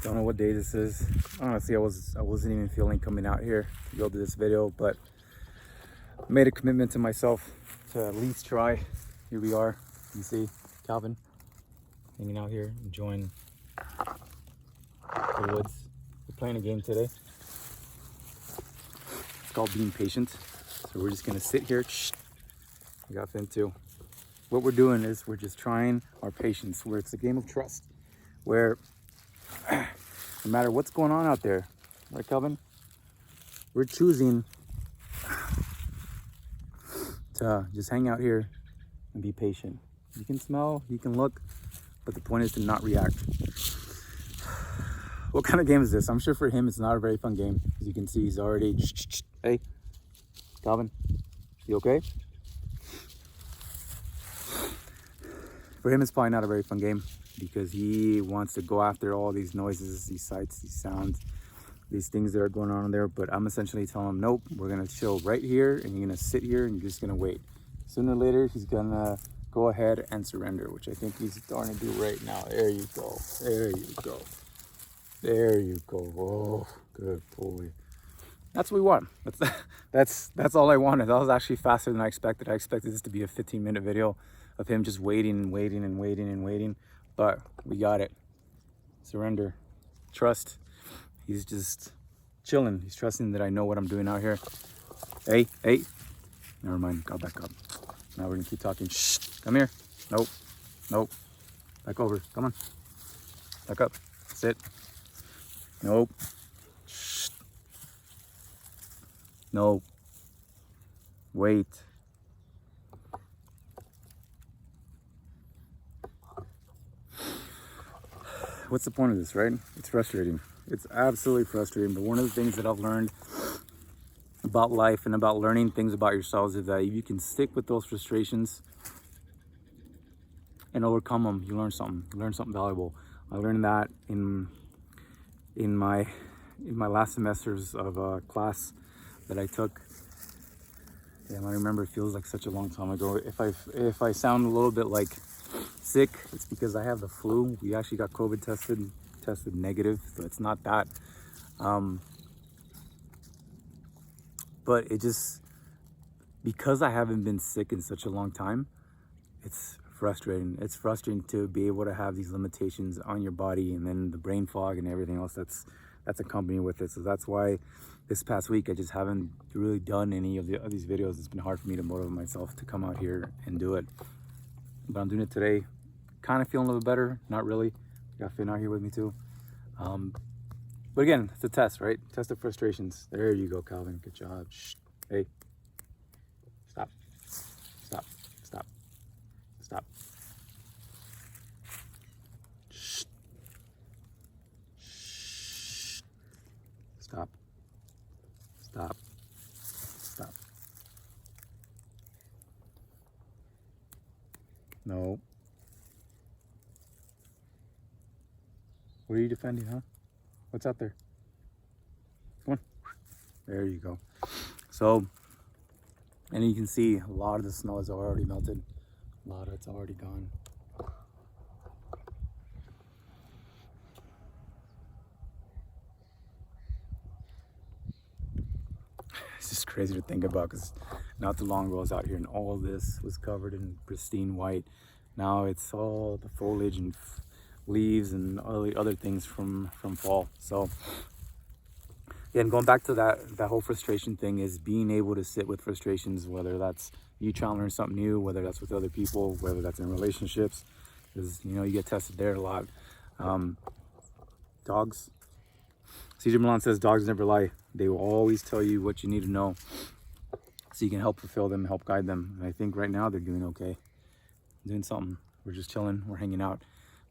Don't know what day this is. Honestly, I wasn't even feeling coming out here to go do this video, but I made a commitment to myself to at least try. Here we are. You see Calvin hanging out here, enjoying the woods. We're playing a game today. It's called being patient. So we're just gonna sit here. Shh. We got Finn too. What we're doing is we're just trying our patience, where it's a game of trust, where no matter what's going on out there, right, Calvin? We're choosing to just hang out here and be patient. You can smell, you can look, but the point is to not react. What kind of game is this? I'm sure for him it's not a very fun game. As you can see, he's already, hey, Calvin, you okay? For him, it's probably not a very fun game because he wants to go after all these noises, these sights, these sounds, these things that are going on in there. But I'm essentially telling him, nope, we're gonna chill right here and you're gonna sit here and you're just gonna wait. Sooner or later, he's gonna go ahead and surrender, which I think he's starting to do right now. There you go, there you go. There you go. Oh, good boy. That's what we want. That's all I wanted. That was actually faster than I expected. I expected this to be a 15-minute video of him just waiting and waiting and waiting and waiting. But we got it. Surrender. Trust. He's just chilling. He's trusting that I know what I'm doing out here. Hey, hey. Never mind. Got back up. Now we're gonna keep talking. Shh. Come here. Nope. Nope. Back over. Come on. Back up. Sit. Nope. Shh. Nope. Wait. What's the point of this, right? It's frustrating. It's absolutely frustrating. But one of the things that I've learned about life and about learning things about yourselves is that if you can stick with those frustrations and overcome them, you learn something. You learn something valuable. I learned that in my last semesters of class that I took. Damn, I remember it feels like such a long time ago. If I sound a little bit like sick, it's because I have the flu. We actually got COVID tested negative, so it's not that. But it just, because I haven't been sick in such a long time, it's frustrating. It's frustrating to be able to have these limitations on your body, and then the brain fog and everything else that's accompanying with it. So that's why this past week I just haven't really done any of these videos. It's been hard for me to motivate myself to come out here and do it. But I'm doing it today. Kind of feeling a little better. Not really. Got Finn out here with me too. But again, it's a test, right? Test of frustrations. There you go, Calvin. Good job. Shh. Hey. Stop. Stop. Stop. Stop. Shh. Shh. Stop. Stop. Stop. No. What are you defending, huh? What's out there? Come on. There you go. So, and you can see a lot of the snow is already melted. A lot of it's already gone. It's just crazy to think about, because not too long ago I was out here and all this was covered in pristine white. Now it's all the foliage and leaves and all the other things from fall. So yeah, and going back to that whole frustration thing, is being able to sit with frustrations, whether that's you trying to learn something new, whether that's with other people, whether that's in relationships, because you get tested there a lot. Dogs. Cesar Milan says dogs never lie. They will always tell you what you need to know so you can help fulfill them, help guide them. And I think right now they're doing okay. Doing something. We're just chilling, we're hanging out.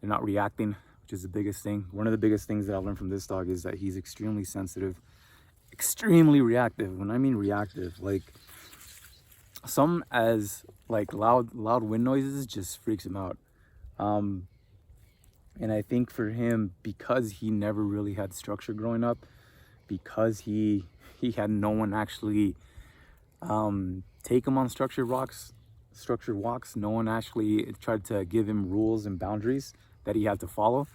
They're not reacting, which is the biggest thing. One of the biggest things that I've learned from this dog is that he's extremely sensitive, extremely reactive. When I mean reactive, like some as like loud wind noises just freaks him out. And I think for him, because he never really had structure growing up, because he had no one actually take him on structured walks, no one actually tried to give him rules and boundaries that he had to follow.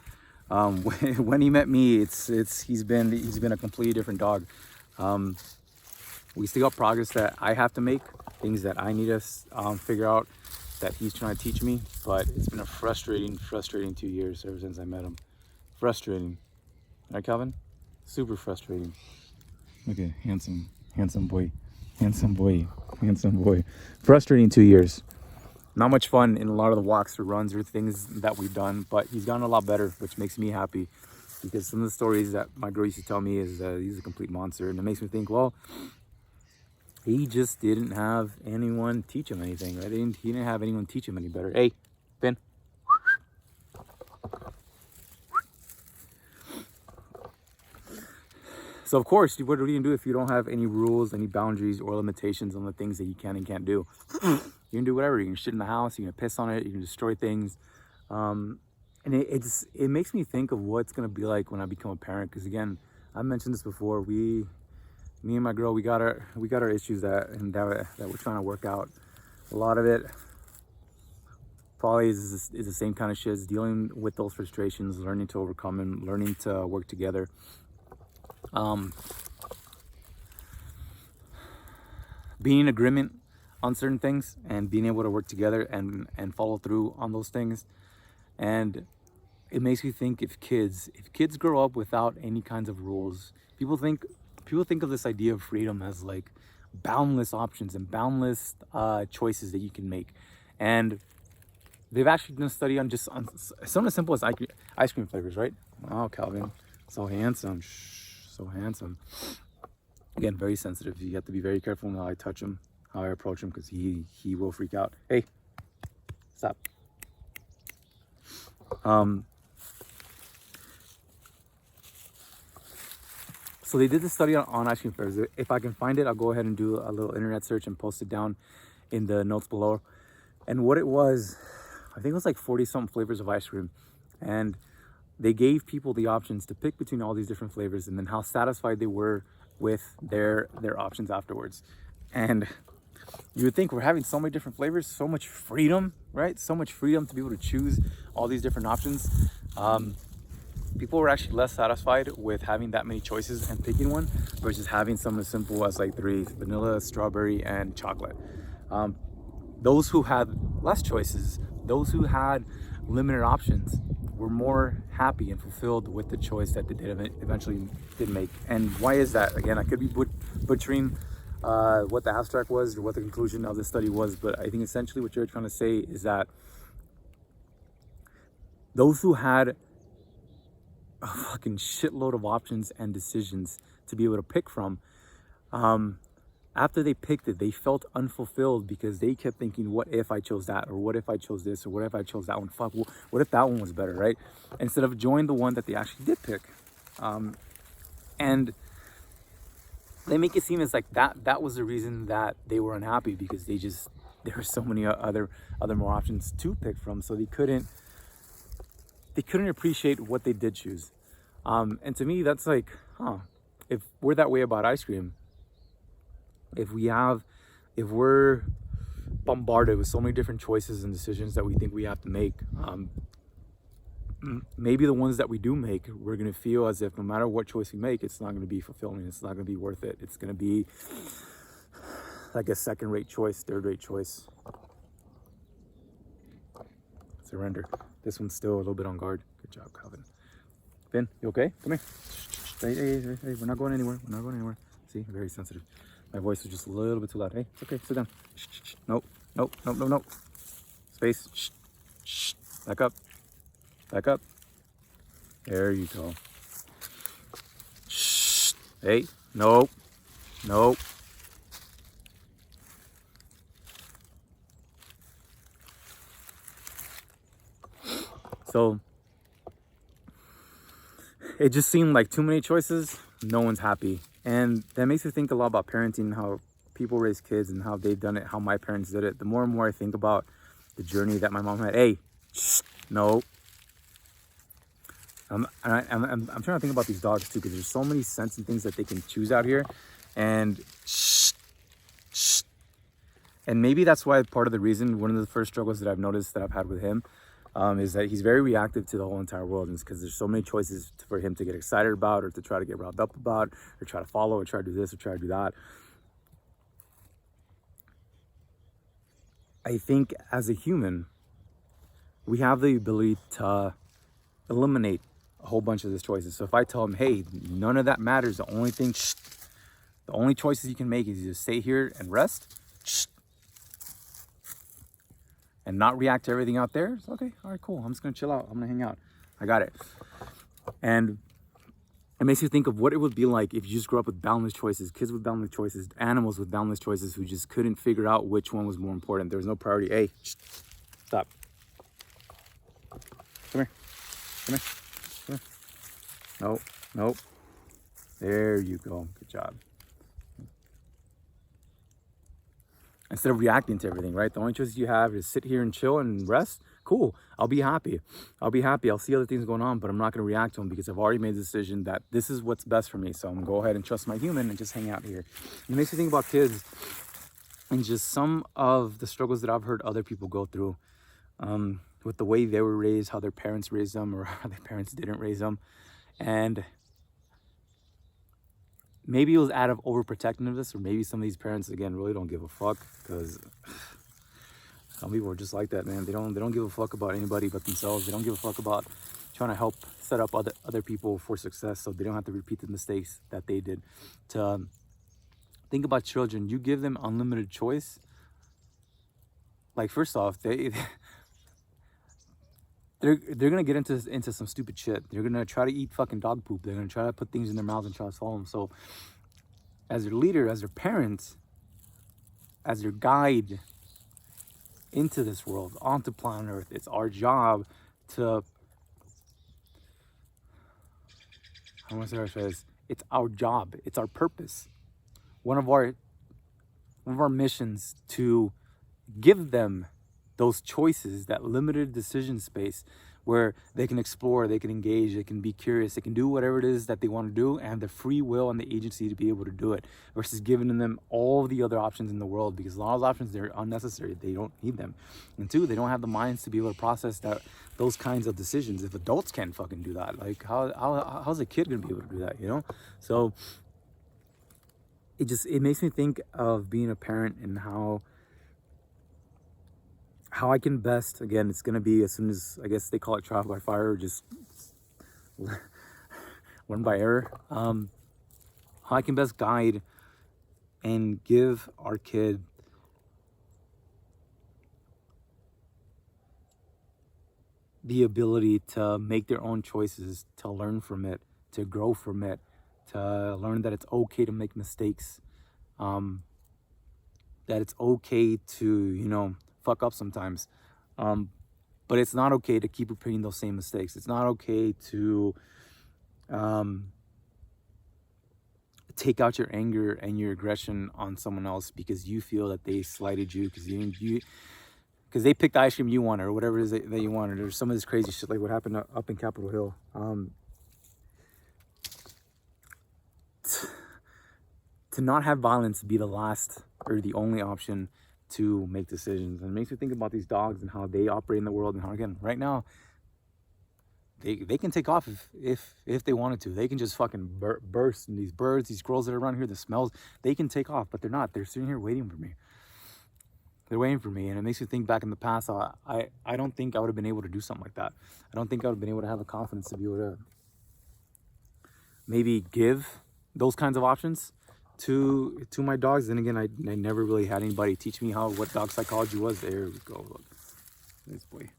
When he met me, he's been a completely different dog. We still got progress that I have to make, things that I need to figure out that he's trying to teach me. But it's been a frustrating 2 years ever since I met him. Frustrating, right, Calvin? Super frustrating. Look at handsome boy, handsome boy. Frustrating 2 years. Not much fun in a lot of the walks or runs or things that we've done, but he's gotten a lot better, which makes me happy, because some of the stories that my girl used to tell me is he's a complete monster, and it makes me think, well, he just didn't have anyone teach him anything, right? He didn't have anyone teach him any better. Hey, Ben. So of course, what are you gonna do if you don't have any rules, any boundaries, or limitations on the things that you can and can't do? You can do whatever. You can shit in the house. You can piss on it. You can destroy things. And it makes me think of what's gonna be like when I become a parent. Because again, I mentioned this before. Me and my girl, we got our issues that we're trying to work out. A lot of it probably is the same kind of shit. Is dealing with those frustrations, learning to overcome them, learning to work together. Being in agreement on certain things and being able to work together and follow through on those things. And it makes me think, if kids grow up without any kinds of rules, people think of this idea of freedom as like boundless options and boundless choices that you can make. And they've actually done a study on something as simple as ice cream flavors, right? Oh, Calvin, so handsome. So handsome. Again, very sensitive. You have to be very careful how I touch him, how I approach him, because he will freak out. Hey, stop. So they did this study on ice cream flavors. If I can find it, I'll go ahead and do a little internet search and post it down in the notes below. And what it was, I think it was like 40 something flavors of ice cream. And they gave people the options to pick between all these different flavors, and then how satisfied they were with their options afterwards. And you would think, we're having so many different flavors, so much freedom, right? So much freedom to be able to choose all these different options. People were actually less satisfied with having that many choices and picking one versus having something as simple as like 3: vanilla, strawberry, and chocolate. Those who had less choices, those who had limited options, were more happy and fulfilled with the choice that they eventually did make. And why is that? Again, I could be butchering what the abstract was or what the conclusion of the study was, but I think essentially what you're trying to say is that those who had a fucking shitload of options and decisions to be able to pick from, after they picked it, they felt unfulfilled, because they kept thinking, what if I chose that? Or what if I chose this? Or what if I chose that one? Fuck, what if that one was better, right? Instead of enjoying the one that they actually did pick. And they make it seem as like that was the reason that they were unhappy, because there were so many other more options to pick from. So they couldn't appreciate what they did choose. And to me, that's like, if we're that way about ice cream, if we're bombarded with so many different choices and decisions that we think we have to make, maybe the ones that we do make, we're going to feel as if no matter what choice we make, it's not going to be fulfilling. It's not going to be worth it. It's going to be like a second-rate choice, third-rate choice. Surrender. This one's still a little bit on guard. Good job, Calvin. Finn, you okay? Come here. Hey, we're not going anywhere. See, very sensitive. My voice is just a little bit too loud. Hey, it's okay, sit down. Shh. Nope. Space. Shh. Back up. There you go. Shh. Hey, nope. So it just seemed like too many choices. No one's happy. And that makes me think a lot about parenting, how people raise kids and how they've done it, how my parents did it. The more and more I think about the journey that my mom had. Hey, shh, no. I'm trying to think about these dogs too, because there's so many scents and things that they can choose out here. And shh. And maybe that's why part of the reason, one of the first struggles that I've noticed that I've had with him, is that he's very reactive to the whole entire world. And it's because there's so many choices for him to get excited about, or to try to get riled up about, or try to follow, or try to do this, or try to do that. I think as a human, we have the ability to eliminate a whole bunch of these choices. So if I tell him, hey, none of that matters, the only choices you can make is you just stay here and rest, and not react to everything out there. It's okay, all right, cool, I'm just gonna chill out, I'm gonna hang out, I got it. And it makes you think of what it would be like if you just grew up with boundless choices, kids with boundless choices, animals with boundless choices who just couldn't figure out which one was more important. There was no priority. Hey, stop. Come here. Come here. Come here. Nope. Nope. There you go. Good job. Instead of reacting to everything, right? The only choice you have is sit here and chill and rest. Cool. I'll be happy. I'll be happy. I'll see other things going on, but I'm not going to react to them because I've already made the decision that this is what's best for me. So I'm going to go ahead and trust my human and just hang out here. And it makes me think about kids and just some of the struggles that I've heard other people go through with the way they were raised, how their parents raised them, or how their parents didn't raise them. And maybe it was out of overprotectiveness, or maybe some of these parents, again, really don't give a fuck, because some people are just like that, man. They don't give a fuck about anybody but themselves. They don't give a fuck about trying to help set up other people for success, so they don't have to repeat the mistakes that they did. To think about children, you give them unlimited choice. Like, first off, they're gonna get into some stupid shit. They're gonna try to eat fucking dog poop. They're gonna try to put things in their mouths and try to swallow them. So, as their leader, as their parent, as their guide into this world, onto planet Earth, it's our job to, I want to say this, it's our job, it's our purpose. One of our missions to give them those choices, that limited decision space where they can explore, they can engage, they can be curious, they can do whatever it is that they want to do, and have the free will and the agency to be able to do it, versus giving them all the other options in the world, because a lot of those options, they're unnecessary. They don't need them. And two, they don't have the minds to be able to process those kinds of decisions. If adults can't fucking do that, like how's a kid gonna be able to do that, you know? So it makes me think of being a parent and how I can best, again, it's going to be as soon as, I guess they call it trial by fire, or just learn by error, how I can best guide and give our kid the ability to make their own choices, to learn from it, to grow from it, to learn that it's okay to make mistakes, that it's okay to, fuck up sometimes, but it's not okay to keep repeating those same mistakes. It's not okay to take out your anger and your aggression on someone else because you feel that they slighted you, because they picked the ice cream you wanted, or whatever it is that you wanted, or some of this crazy shit like what happened up in Capitol Hill. To not have violence be the last or the only option to make decisions. And it makes me think about these dogs and how they operate in the world, and how, again, right now they can take off if they wanted to. They can just fucking burst, and these birds, these squirrels that are around here, the smells, they can take off, but they're not. They're sitting here waiting for me. They're waiting for me. And it makes me think back in the past, I don't think I would have been able to do something like that. I don't think I would have been able to have the confidence to be able to maybe give those kinds of options to my dogs. Then again, I never really had anybody teach me what dog psychology was. There we go. Look, this boy.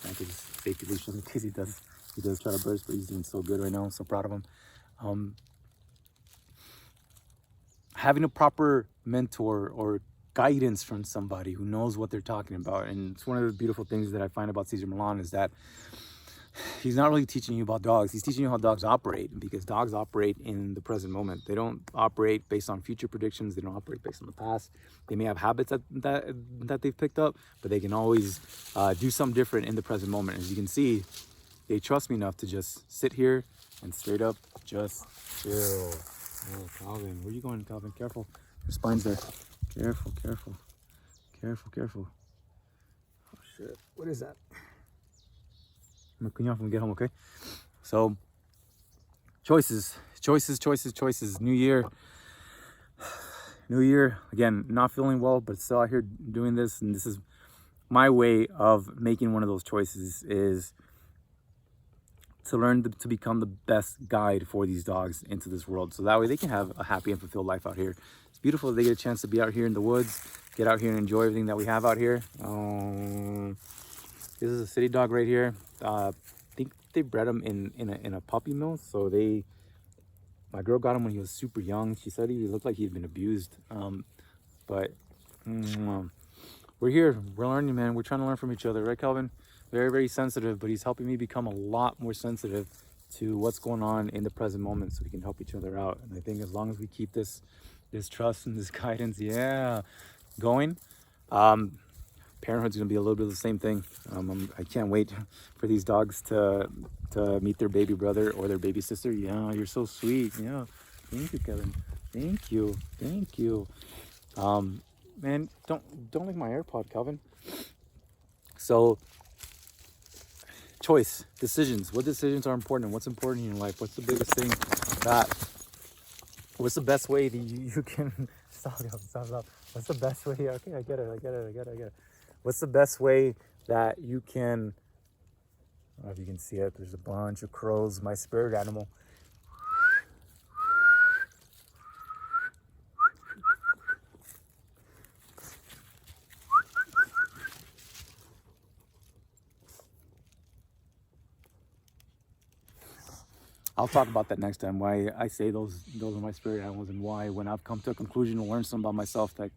I could just fake the leash in case he does try to burst, but he's doing so good right now. I'm so proud of him. Having a proper mentor or guidance from somebody who knows what they're talking about, and it's one of the beautiful things that I find about Cesar Millan is that he's not really teaching you about dogs. He's teaching you how dogs operate, because dogs operate in the present moment. They don't operate based on future predictions. They don't operate based on the past. They may have habits that they've picked up, but they can always do something different in the present moment. As you can see, they trust me enough to just sit here and straight up just chill. Oh, Calvin, where are you going, Calvin? Careful. Your spine's there. Careful, careful. Careful, careful. Oh, shit. What is that? I'm gonna clean you off when we get home, okay? So, choices. New year. Again, not feeling well, but still out here doing this. And this is my way of making one of those choices, is to learn to become the best guide for these dogs into this world. So that way they can have a happy and fulfilled life out here. It's beautiful that they get a chance to be out here in the woods, get out here and enjoy everything that we have out here. This is a city dog right here. I think they bred him in a puppy mill. So my girl got him when he was super young. She said he looked like he'd been abused. But we're here. We're learning, man. We're trying to learn from each other, right, Calvin? Very, very sensitive, but he's helping me become a lot more sensitive to what's going on in the present moment, so we can help each other out. And I think as long as we keep this trust and this guidance, going, parenthood's gonna be a little bit of the same thing. I can't wait for these dogs to meet their baby brother or their baby sister. Yeah, you're so sweet. Yeah, thank you, Kevin. Thank you. Man, don't lick my AirPod, Calvin. So, choice, decisions. What decisions are important? What's important in your life? What's the biggest thing what's the best way that you can stop. What's the best way? Okay, I get it. What's the best way that you can, I don't know if you can see it, there's a bunch of crows, my spirit animal. I'll talk about that next time, why I say those are my spirit animals, and why when I've come to a conclusion to learn something about myself, like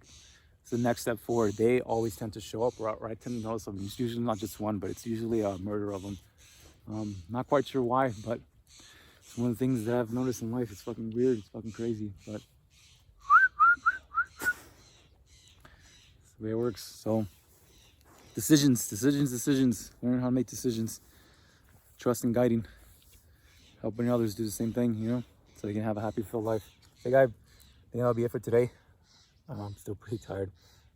it's the next step forward, they always tend to show up, or I tend to notice them. It's usually not just one, but it's usually a murder of them. Not quite sure why, but it's one of the things that I've noticed in life. It's fucking weird, it's fucking crazy, but it's the way it works. So decisions. Learn how to make decisions. Trust and guiding. Helping others do the same thing, so they can have a happy, fulfilled life. Hey, guy, I think that'll be it for today. I'm still pretty tired.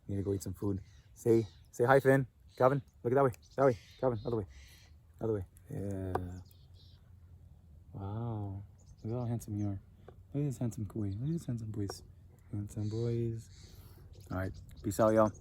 I need to go eat some food. Say hi, Finn. Calvin, look that way. Calvin, other way. Yeah. Wow. Look how handsome you are. Look at this handsome boy. Handsome boys. All right. Peace out, y'all.